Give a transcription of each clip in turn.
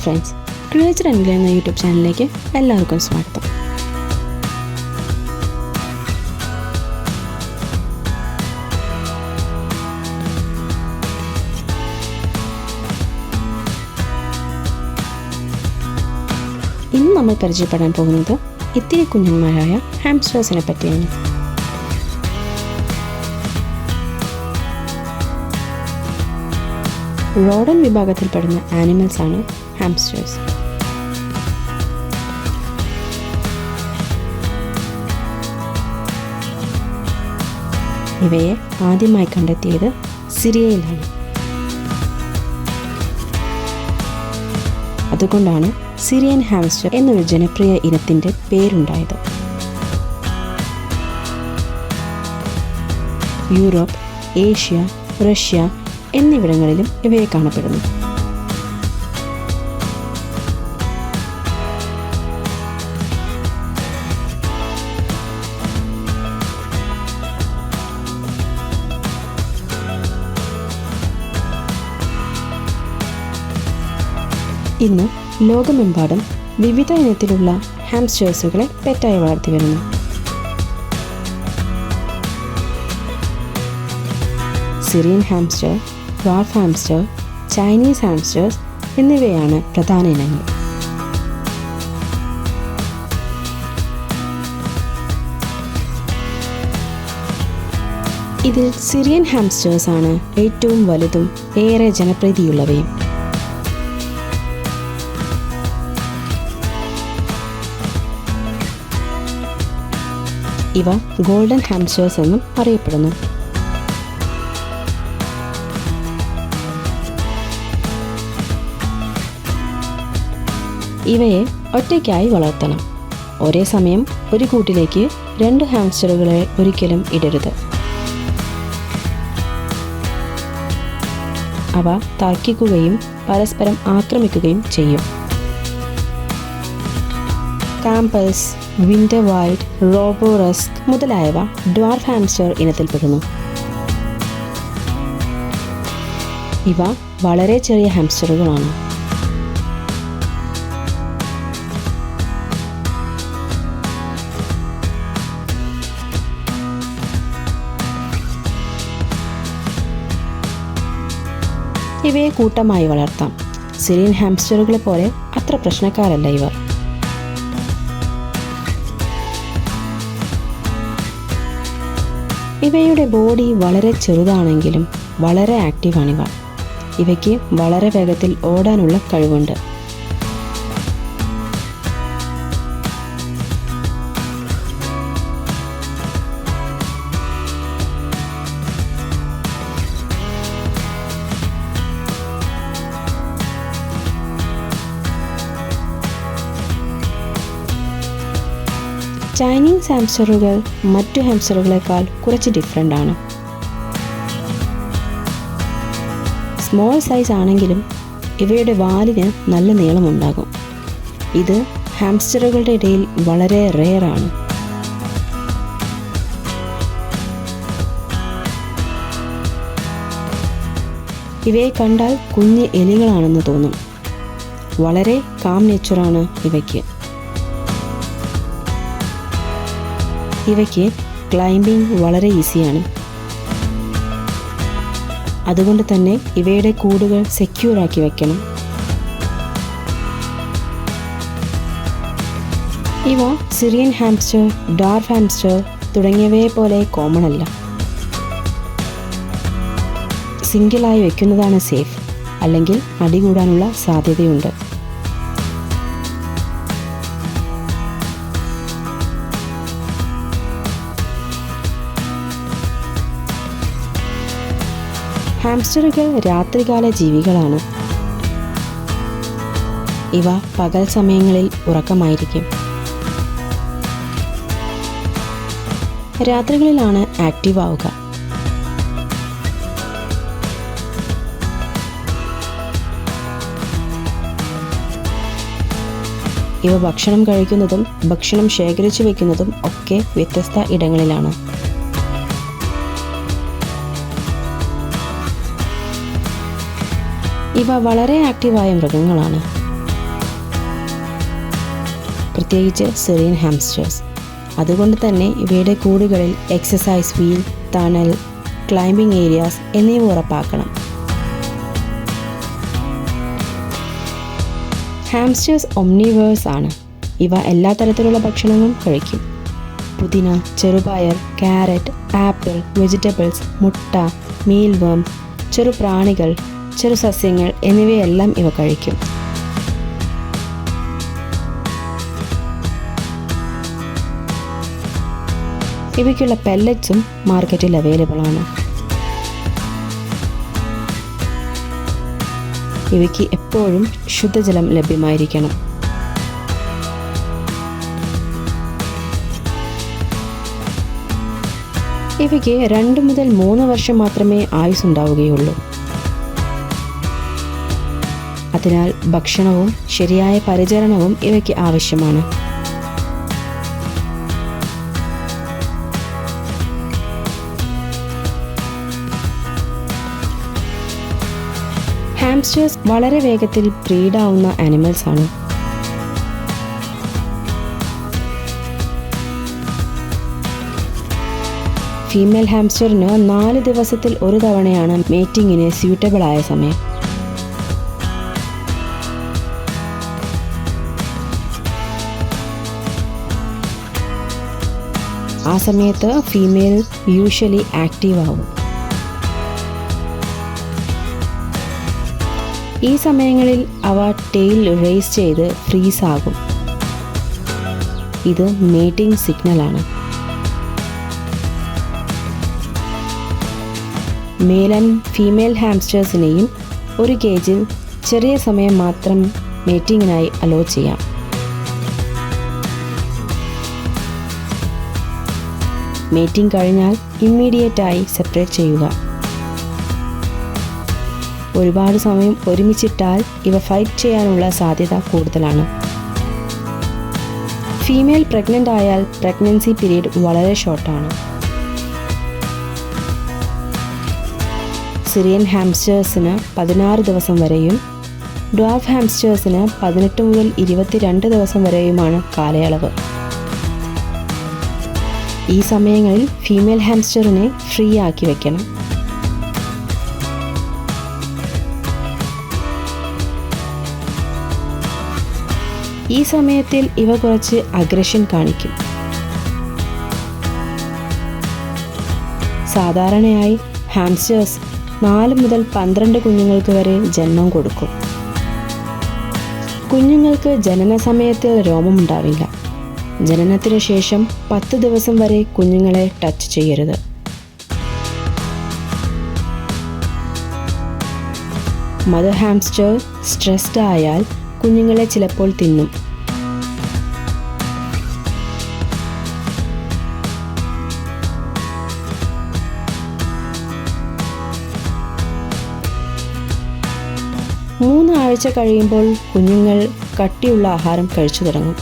Friends, creature എൻഗ്ലി എന്ന YouTube ചാനലിലേക്ക് എല്ലാവർക്കും സ്വാഗതം. ഇന്ന് നമ്മൾ പരിചയപ്പെടാൻ പോകുന്നത് ഇത്തിരി കുഞ്ഞന്മാരായ ഹാംസ്റ്റേഴ്സിനെ പറ്റിയാണ്. റോഡൻ വിഭാഗത്തിൽപ്പെടുന്ന ആനിമൽസ് ആണ് ഹാംസ്റ്റേഴ്സ്. ഇവയെ ആദ്യമായി കണ്ടെത്തിയത് സിറിയയിലാണ്. അതുകൊണ്ടാണ് സിറിയൻ ഹാംസ്റ്റർ എന്നൊരു ജനപ്രിയ ഇനത്തിൻ്റെ പേരുണ്ടായത്. യൂറോപ്പ്, ഏഷ്യ, റഷ്യ എന്നിവിടങ്ങളിലും ഇവയെ കാണപ്പെടുന്നു. ഇന്ന് ലോകമെമ്പാടും വിവിധ ഇനത്തിലുള്ള ഹാംസ്റ്റേഴ്സുകളെ പെറ്റായി വളർത്തി വരുന്നു. Syrian hamster, dwarf hamster, Chinese hamsters എന്നിവയാണ് പ്രധാന ഇനങ്ങൾ. ഇതിൽ സിറിയൻ ഹാംസ്റ്റേഴ്സ് ആണ് ഏറ്റവും വലുതും ഏറെ ജനപ്രീതിയുള്ളവയും. ഇവ ഗോൾഡൻ ഹാംസ്റ്റേഴ്സ് എന്നും അറിയപ്പെടുന്നു. ഇവയെ ഒറ്റയ്ക്കായി വളർത്തണം. ഒരേ സമയം ഒരു കൂട്ടിലേക്ക് 2 ഹാംസ്റ്ററുകളെ ഒരിക്കലും ഇടരുത്. അവ തർക്കിക്കുകയും പരസ്പരം ആക്രമിക്കുകയും ചെയ്യും. കാമ്പൽസ്, വിന്റർ വൈറ്റ്, റോബോറസ്ക് മുതലായവ ഡ്വാർഫ് ഹാംസ്റ്റർ ഇനത്തിൽപ്പെടുന്നു. ഇവ വളരെ ചെറിയ ഹാംസ്റ്ററുകളാണ്. ഇവയെ കൂട്ടമായി വളർത്താം. സിറിയൻ ഹാംസ്റ്ററുകളെ പോലെ അത്ര പ്രശ്നക്കാരല്ല ഇവർ. ഇവയുടെ ബോഡി വളരെ ചെറുതാണെങ്കിലും വളരെ ആക്റ്റീവാണിവ. ഇവയ്ക്ക് വളരെ വേഗത്തിൽ ഓടാനുള്ള കഴിവുണ്ട്. ചൈനീസ് ഹാംസ്റ്ററുകൾ മറ്റു ഹാംസ്റ്ററുകളെക്കാൾ കുറച്ച് ഡിഫറൻ്റ് ആണ്. സ്മോൾ സൈസ് ആണെങ്കിലും ഇവയുടെ വാലിന് നല്ല നീളമുണ്ടാകും. ഇത് ഹാംസ്റ്ററുകളുടെ ഇടയിൽ വളരെ റെയർ ആണ്. ഇവയെ കണ്ടാൽ കുഞ്ഞ് എലികളാണെന്ന് തോന്നും. വളരെ കാം നേച്ചറാണ് ഇവയ്ക്ക്. ഇവയ്ക്ക് ക്ലൈംബിംഗ് വളരെ ഈസിയാണ്. അതുകൊണ്ട് തന്നെ ഇവയുടെ കൂടുകൾ സെക്യൂറാക്കി വെക്കണം. ഇവ സിറിയൻ ഹാംസ്റ്റർ, ഡ്വാർഫ് ഹാംസ്റ്റർ തുടങ്ങിയവയെ പോലെ കോമൺ അല്ല. സിംഗിളായി വെക്കുന്നതാണ് സേഫ്, അല്ലെങ്കിൽ അടികൂടാനുള്ള സാധ്യതയുണ്ട്. ഹാംസ്റ്ററുകൾ രാത്രികാല ജീവികളാണ്. ഇവ പകൽ സമയങ്ങളിൽ ഉറക്കമായിരിക്കും. രാത്രികളിലാണ് ആക്റ്റീവ് ആവുക. ഇവ ഭക്ഷണം കഴിക്കുന്നതും ഭക്ഷണം ശേഖരിച്ചു വയ്ക്കുന്നതും ഒക്കെ വ്യത്യസ്ത ഇടങ്ങളിലാണ്. ഇവ വളരെ ആക്റ്റീവായ മൃഗങ്ങളാണ്. പ്രത്യേകിച്ച് സിറിയൻ ഹാംസ്റ്റേഴ്സ്. അതുകൊണ്ട് തന്നെ ഇവയുടെ കൂടുകളിൽ exercise wheel, tunnel, climbing areas എന്നിവ ഉറപ്പാക്കണം. ഹാംസ്റ്റേഴ്സ് ഒംനിവേഴ്സ് ആണ്. ഇവ എല്ലാ തരത്തിലുള്ള ഭക്ഷണങ്ങളും കഴിക്കും. പുതിന, ചെറുപയർ, ക്യാരറ്റ്, ആപ്പിൾ, വെജിറ്റബിൾസ്, മുട്ട, മീൽവർം, ചെറു പ്രാണികൾ, ചെറു സസ്യങ്ങൾ എന്നിവയെല്ലാം ഇവ കഴിക്കും. ഇവയ്ക്കുള്ള പെല്ലറ്റ്സും മാർക്കറ്റിൽ അവൈലബിൾ ആണ്. ഇവയ്ക്ക് എപ്പോഴും ശുദ്ധജലം ലഭ്യമായിരിക്കണം. ഇവയ്ക്ക് 2 മുതൽ 3 വർഷം മാത്രമേ ആയുസ്സുണ്ടാവുകയുള്ളൂ. അതിനാൽ ഭക്ഷണവും ശരിയായ പരിചരണവും ഇവയ്ക്ക് ആവശ്യമാണ്. ഹാംസ്റ്റേഴ്സ് വളരെ വേഗത്തിൽ ബ്രീഡാവുന്ന ആനിമൽസ് ആണ്. ഫീമെയിൽ ഹാംസ്റ്ററിന് 4 ദിവസത്തിൽ ഒരു തവണയാണ് മേറ്റിങ്ങിന് സ്യൂട്ടബിൾ ആയ സമയം. ആ സമയത്ത് ഫീമെയിൽ യൂഷ്വലി ആക്റ്റീവ് ആവും. ഈ സമയങ്ങളിൽ അവ ടെയിൽ റേസ് ചെയ്ത് ഫ്രീസ് ആകും. ഇത് മേറ്റിംഗ് സിഗ്നലാണ്. മെയിൽ ആൻഡ് ഫീമെയിൽ ഹാംസ്റ്റേഴ്സിനെയും ഒരു കേജിൽ ചെറിയ സമയം മാത്രം മേറ്റിങ്ങിനായി അലോ ചെയ്യാം. മേറ്റിംഗ് കഴിഞ്ഞാൽ ഇമ്മീഡിയറ്റായി സെപ്പറേറ്റ് ചെയ്യുക. ഒരുപാട് സമയം ഒരുമിച്ചിട്ടാൽ ഇവ ഫൈറ്റ് ചെയ്യാനുള്ള സാധ്യത കൂടുതലാണ്. ഫീമെയിൽ പ്രഗ്നൻ്റ് ആയാൽ പ്രഗ്നൻസി പീരീഡ് വളരെ ഷോർട്ടാണ്. സിറിയൻ ഹാംസ്റ്റേഴ്സിന് 16 ദിവസം വരെയും ഡ്വാർഫ് ഹാംസ്റ്റേഴ്സിന് 18 മുതൽ 22 ദിവസം വരെയുമാണ് കാലയളവ്. ഈ സമയങ്ങളിൽ ഫീമെയിൽ ഹാംസ്റ്ററിനെ ഫ്രീ ആക്കി വയ്ക്കണം. ഈ സമയത്തിൽ ഇവ കുറച്ച് അഗ്രഷൻ കാണിക്കും. സാധാരണയായി ഹാംസ്റ്റേഴ്സ് 4 മുതൽ 12 കുഞ്ഞുങ്ങൾക്ക് വരെ ജന്മം കൊടുക്കും. കുഞ്ഞുങ്ങൾക്ക് ജനന സമയത്ത് രോമമുണ്ടാവില്ല. ജനനത്തിനു ശേഷം 10 ദിവസം വരെ കുഞ്ഞുങ്ങളെ ടച്ച് ചെയ്യരുത്. മദർ ഹാംസ്റ്റർ സ്ട്രെസ്ഡ് ആയാൽ കുഞ്ഞുങ്ങളെ ചിലപ്പോൾ തിന്നും. മൂന്ന് ആഴ്ച കഴിയുമ്പോൾ കുഞ്ഞുങ്ങൾ കട്ടിയുള്ള ആഹാരം കഴിച്ചു തുടങ്ങും.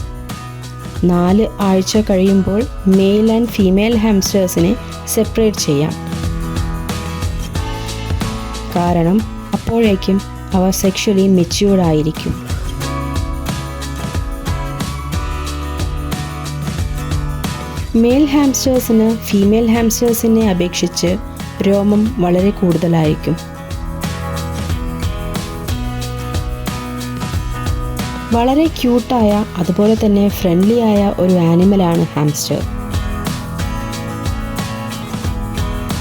4 ആഴ്ച കഴിയുമ്പോൾ മെയിൽ ആൻഡ് ഫീമെയിൽ ഹാംസ്റ്റേഴ്സിനെ സെപ്പറേറ്റ് ചെയ്യാം. കാരണം അപ്പോഴേക്കും അവ സെക്ഷലി മെച്യൂർഡ് ആയിരിക്കും. മെയിൽ ഹാംസ്റ്റേഴ്സിന് ഫീമെയിൽ ഹാംസ്റ്റേഴ്സിനെ അപേക്ഷിച്ച് രോമം വളരെ കൂടുതലായിരിക്കും. വളരെ ക്യൂട്ടായ അതുപോലെ തന്നെ ഫ്രണ്ട്ലി ആയ ഒരു ആനിമലാണ് ഹാംസ്റ്റർ.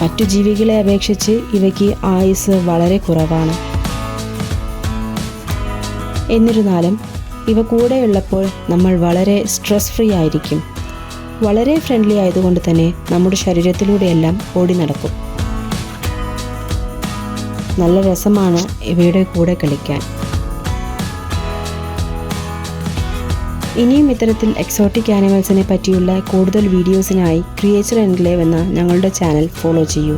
മറ്റു ജീവികളെ അപേക്ഷിച്ച് ഇവയ്ക്ക് ആയുസ് വളരെ കുറവാണ്. എന്നിരുന്നാലും ഇവ കൂടെയുള്ളപ്പോൾ നമ്മൾ വളരെ സ്ട്രെസ് ഫ്രീ ആയിരിക്കും. വളരെ ഫ്രണ്ട്ലി ആയതുകൊണ്ട് തന്നെ നമ്മുടെ ശരീരത്തിലൂടെയെല്ലാം ഓടി നടക്കും. നല്ല രസമാണ് ഇവയുടെ കൂടെ കളിക്കാൻ. ഇനിയും ഇത്തരത്തിൽ എക്സോട്ടിക് ആനിമൽസിനെ പറ്റിയുള്ള കൂടുതൽ വീഡിയോസിനായി ക്രിയേച്ചർ എൻക്ലേവ് എന്ന ഞങ്ങളുടെ ചാനൽ ഫോളോ ചെയ്യൂ.